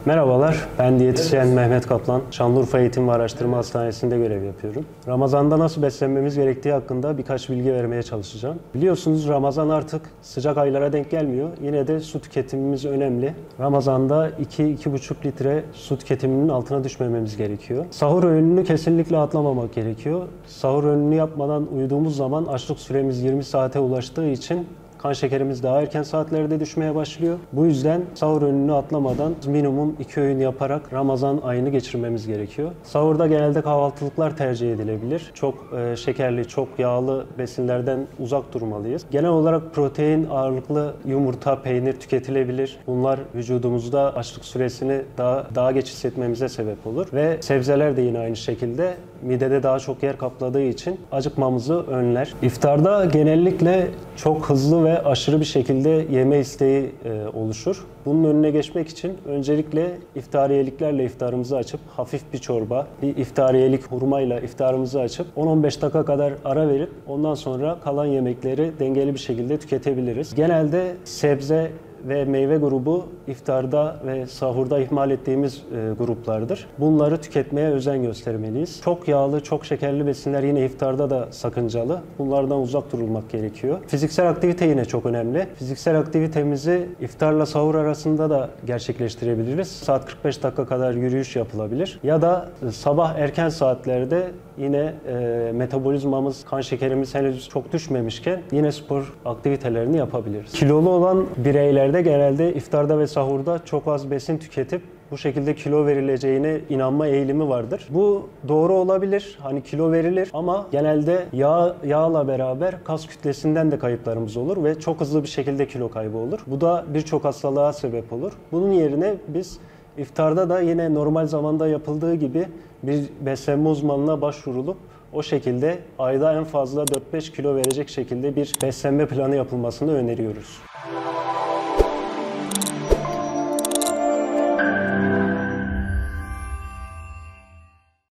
Merhabalar, ben diyetisyen Mehmet Kaplan. Şanlıurfa Eğitim ve Araştırma Hastanesi'nde görev yapıyorum. Ramazan'da nasıl beslenmemiz gerektiği hakkında birkaç bilgi vermeye çalışacağım. Biliyorsunuz Ramazan artık sıcak aylara denk gelmiyor. Yine de su tüketimimiz önemli. Ramazan'da 2-2,5 litre su tüketiminin altına düşmememiz gerekiyor. Sahur öğününü kesinlikle atlamamak gerekiyor. Sahur öğününü yapmadan uyuduğumuz zaman açlık süremiz 20 saate ulaştığı için kan şekerimiz daha erken saatlerde düşmeye başlıyor. Bu yüzden sahur öğününü atlamadan minimum 2 öğün yaparak Ramazan ayını geçirmemiz gerekiyor. Sahurda genelde kahvaltılıklar tercih edilebilir. Çok şekerli, çok yağlı besinlerden uzak durmalıyız. Genel olarak protein ağırlıklı yumurta, peynir tüketilebilir. Bunlar vücudumuzda açlık süresini daha geç hissetmemize sebep olur. Ve sebzeler de yine aynı şekilde midede daha çok yer kapladığı için acıkmamızı önler. İftarda genellikle çok hızlı ve aşırı bir şekilde yeme isteği oluşur. Bunun önüne geçmek için öncelikle iftariyeliklerle iftarımızı açıp hafif bir çorba, bir iftariyelik hurmayla iftarımızı açıp 10-15 dakika kadar ara verip ondan sonra kalan yemekleri dengeli bir şekilde tüketebiliriz. Genelde sebze ve meyve grubu iftarda ve sahurda ihmal ettiğimiz gruplardır. Bunları tüketmeye özen göstermeliyiz. Çok yağlı, çok şekerli besinler yine iftarda da sakıncalı. Bunlardan uzak durulmak gerekiyor. Fiziksel aktivite yine çok önemli. Fiziksel aktivitemizi iftarla sahur arasında da gerçekleştirebiliriz. Saat 45 dakika kadar yürüyüş yapılabilir. Ya da sabah erken saatlerde yine metabolizmamız, kan şekerimiz henüz çok düşmemişken yine spor aktivitelerini yapabiliriz. Kilolu olan bireylerde genelde iftarda ve sahurda çok az besin tüketip bu şekilde kilo verileceğine inanma eğilimi vardır. Bu doğru olabilir. Hani kilo verilir ama genelde yağla beraber kas kütlesinden de kayıplarımız olur ve çok hızlı bir şekilde kilo kaybı olur. Bu da birçok hastalığa sebep olur. Bunun yerine biz iftarda da yine normal zamanda yapıldığı gibi bir beslenme uzmanına başvurulup o şekilde ayda en fazla 4-5 kilo verecek şekilde bir beslenme planı yapılmasını öneriyoruz.